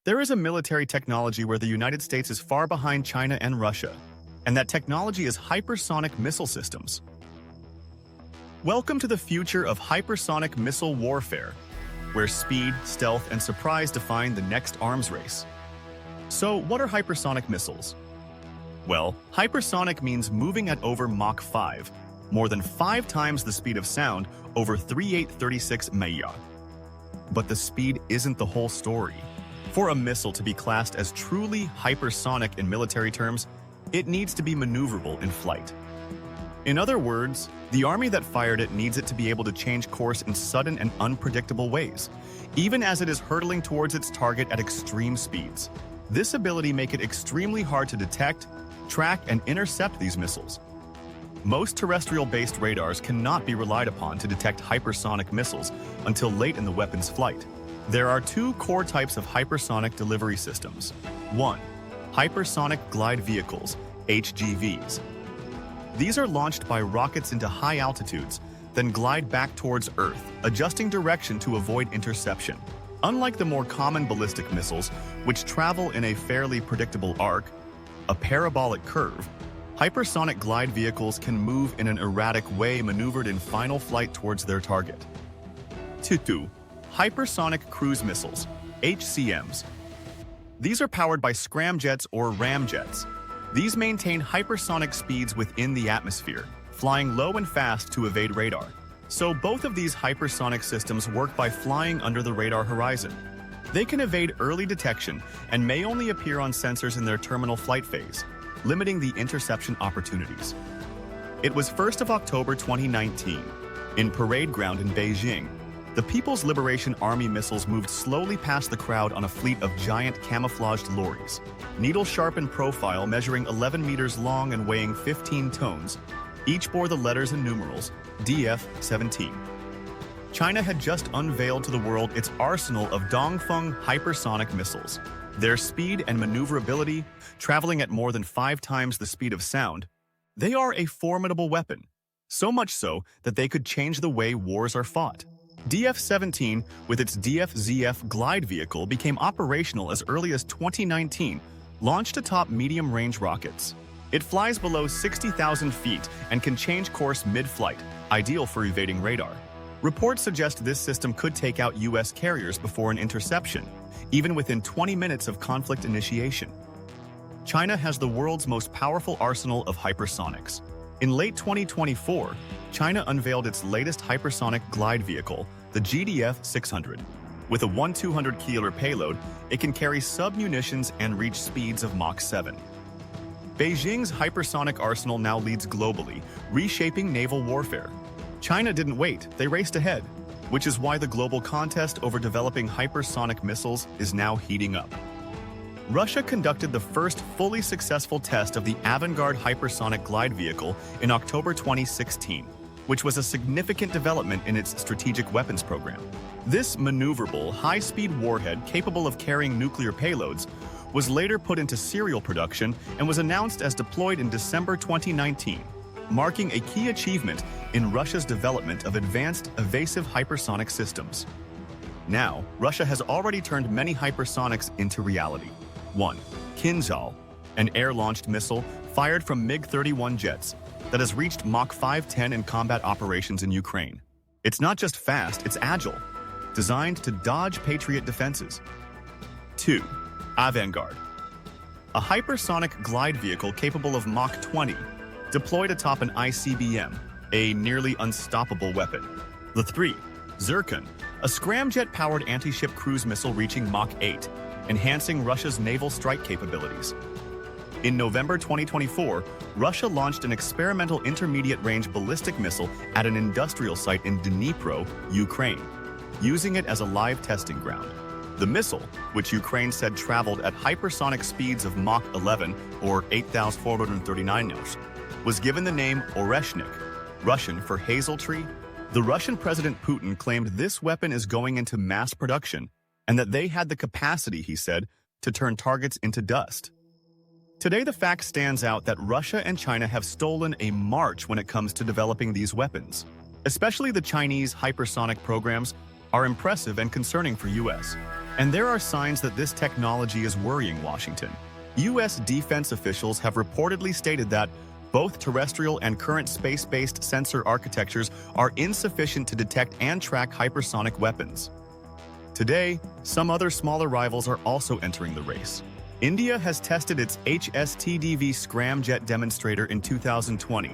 There is a military technology where the United States is far behind China and Russia, and that technology is hypersonic missile systems. Welcome to the future of hypersonic missile warfare, where speed, stealth, and surprise define the next arms race. So, what are hypersonic missiles? Well, hypersonic means moving at over Mach 5, more than 5 times the speed of sound, over 3836 Mach. But the speed isn't the whole story. For a missile to be classed as truly hypersonic in military terms, it needs to be maneuverable in flight. In other words, the army that fired it needs it to be able to change course in sudden and unpredictable ways, even as it is hurtling towards its target at extreme speeds. This ability makes it extremely hard to detect, track, and intercept these missiles. Most terrestrial-based radars cannot be relied upon to detect hypersonic missiles until late in the weapon's flight. There are 2 core types of hypersonic delivery systems. 1. Hypersonic glide vehicles, HGVs. These are launched by rockets into high altitudes, then glide back towards Earth, adjusting direction to avoid interception. Unlike the more common ballistic missiles, which travel in a fairly predictable arc, a parabolic curve, hypersonic glide vehicles can move in an erratic way maneuvered in final flight towards their target. 2. Hypersonic cruise missiles, HCMs. These are powered by scramjets or ramjets. These maintain hypersonic speeds within the atmosphere, flying low and fast to evade radar. So both of these hypersonic systems work by flying under the radar horizon. They can evade early detection and may only appear on sensors in their terminal flight phase, limiting the interception opportunities. It was 1st of October 2019, in Parade Ground in Beijing. The People's Liberation Army missiles moved slowly past the crowd on a fleet of giant camouflaged lorries. Needle-sharp in profile, measuring 11 meters long and weighing 15 tons, each bore the letters and numerals DF-17. China had just unveiled to the world its arsenal of Dongfeng hypersonic missiles. Their speed and maneuverability, traveling at more than 5 times the speed of sound, they are a formidable weapon, so much so that they could change the way wars are fought. DF-17, with its DF-ZF glide vehicle, became operational as early as 2019, launched atop medium-range rockets. It flies below 60,000 feet and can change course mid-flight, ideal for evading radar. Reports suggest this system could take out U.S. carriers before an interception, even within 20 minutes of conflict initiation. China has the world's most powerful arsenal of hypersonics. In late 2024, China unveiled its latest hypersonic glide vehicle, the GDF-600. With a 1,200 kilo payload, it can carry sub-munitions and reach speeds of Mach 7. Beijing's hypersonic arsenal now leads globally, reshaping naval warfare. China didn't wait, they raced ahead, which is why the global contest over developing hypersonic missiles is now heating up. Russia conducted the first fully successful test of the Avangard hypersonic glide vehicle in October 2016, which was a significant development in its strategic weapons program. This maneuverable, high-speed warhead capable of carrying nuclear payloads was later put into serial production and was announced as deployed in December 2019, marking a key achievement in Russia's development of advanced, evasive hypersonic systems. Now, Russia has already turned many hypersonics into reality. 1. Kinzhal, an air-launched missile fired from MiG-31 jets that has reached Mach 510 in combat operations in Ukraine. It's not just fast, it's agile, designed to dodge Patriot defenses. 2. Avangard, a hypersonic glide vehicle capable of Mach 20, deployed atop an ICBM, a nearly unstoppable weapon. The 3. Zircon, a scramjet-powered anti-ship cruise missile reaching Mach 8, enhancing Russia's naval strike capabilities. In November 2024, Russia launched an experimental intermediate-range ballistic missile at an industrial site in Dnipro, Ukraine, using it as a live testing ground. The missile, which Ukraine said traveled at hypersonic speeds of Mach 11 or 8,439 knots, was given the name Oreshnik, Russian for hazel tree. The Russian President Putin claimed this weapon is going into mass production and that they had the capacity, he said, to turn targets into dust. Today, the fact stands out that Russia and China have stolen a march when it comes to developing these weapons. Especially the Chinese hypersonic programs are impressive and concerning for U.S. And there are signs that this technology is worrying Washington. U.S. defense officials have reportedly stated that both terrestrial and current space-based sensor architectures are insufficient to detect and track hypersonic weapons. Today, some other smaller rivals are also entering the race. India has tested its HSTDV scramjet demonstrator in 2020,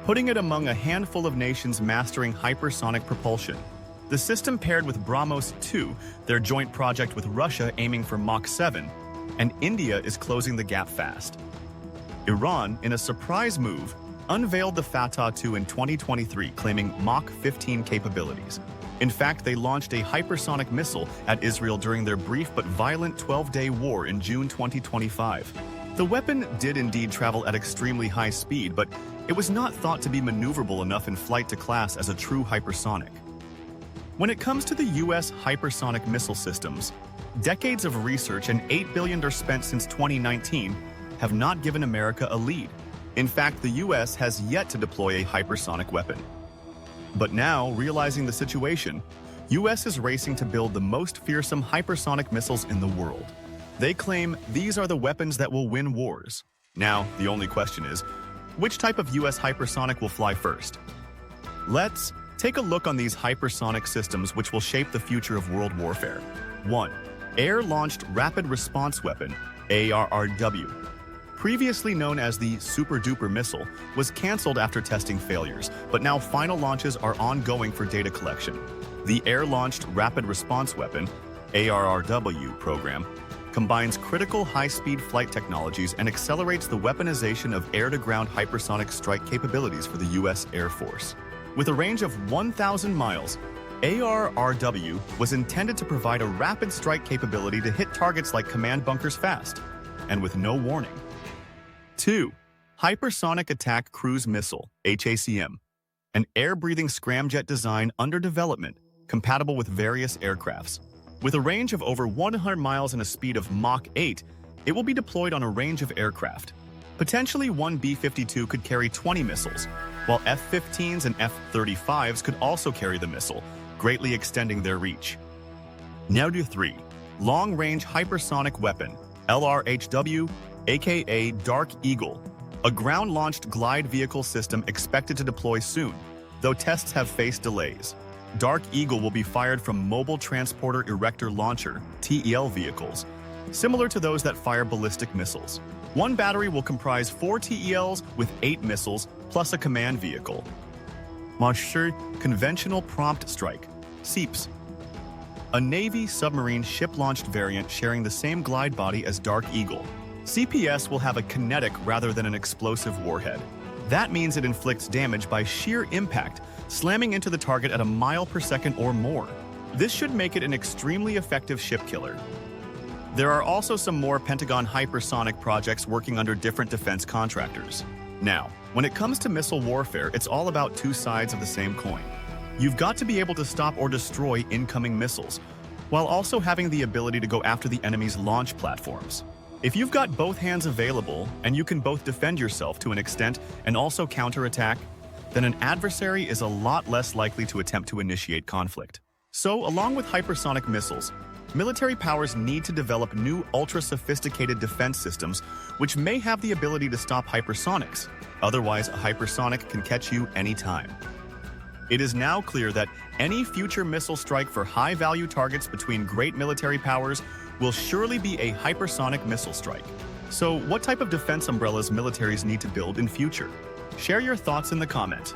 putting it among a handful of nations mastering hypersonic propulsion. The system paired with BrahMos 2, their joint project with Russia aiming for Mach 7, and India is closing the gap fast. Iran, in a surprise move, unveiled the Fatah 2 in 2023, claiming Mach 15 capabilities. In fact, they launched a hypersonic missile at Israel during their brief but violent 12-day war in June 2025. The weapon did indeed travel at extremely high speed, but it was not thought to be maneuverable enough in flight to class as a true hypersonic. When it comes to the U.S. hypersonic missile systems, decades of research and $8 billion spent since 2019 have not given America a lead. In fact, the U.S. has yet to deploy a hypersonic weapon. But now, realizing the situation, U.S. is racing to build the most fearsome hypersonic missiles in the world. They claim these are the weapons that will win wars. Now, the only question is, which type of U.S. hypersonic will fly first? Let's take a look on these hypersonic systems which will shape the future of world warfare. 1. Air-Launched Rapid Response Weapon, ARRW. Previously known as the Super Duper missile, was cancelled after testing failures, but now final launches are ongoing for data collection. The Air-Launched Rapid Response Weapon, ARRW program, combines critical high-speed flight technologies and accelerates the weaponization of air-to-ground hypersonic strike capabilities for the U.S. Air Force. With a range of 1,000 miles, ARRW was intended to provide a rapid strike capability to hit targets like command bunkers fast, and with no warning. 2. Hypersonic Attack Cruise Missile, HACM, an air-breathing scramjet design under development, compatible with various aircrafts. With a range of over 100 miles and a speed of Mach 8, it will be deployed on a range of aircraft. Potentially one B-52 could carry 20 missiles, while F-15s and F-35s could also carry the missile, greatly extending their reach. Now to 3. Long-Range Hypersonic Weapon, LRHW, aka Dark Eagle, a ground-launched glide vehicle system expected to deploy soon, though tests have faced delays. Dark Eagle will be fired from Mobile Transporter Erector Launcher, TEL vehicles, similar to those that fire ballistic missiles. One battery will comprise 4 TELs with 8 missiles, plus a command vehicle. Mach Conventional Prompt Strike, SEAPS, a Navy submarine ship-launched variant sharing the same glide body as Dark Eagle. CPS will have a kinetic rather than an explosive warhead. That means it inflicts damage by sheer impact, slamming into the target at a mile per second or more. This should make it an extremely effective ship killer. There are also some more Pentagon hypersonic projects working under different defense contractors. Now, when it comes to missile warfare, it's all about two sides of the same coin. You've got to be able to stop or destroy incoming missiles, while also having the ability to go after the enemy's launch platforms. If you've got both hands available, and you can both defend yourself to an extent and also counterattack, then an adversary is a lot less likely to attempt to initiate conflict. So, along with hypersonic missiles, military powers need to develop new ultra-sophisticated defense systems which may have the ability to stop hypersonics. Otherwise, a hypersonic can catch you anytime. It is now clear that any future missile strike for high-value targets between great military powers will surely be a hypersonic missile strike. So, what type of defense umbrellas militaries need to build in future? Share your thoughts in the comment.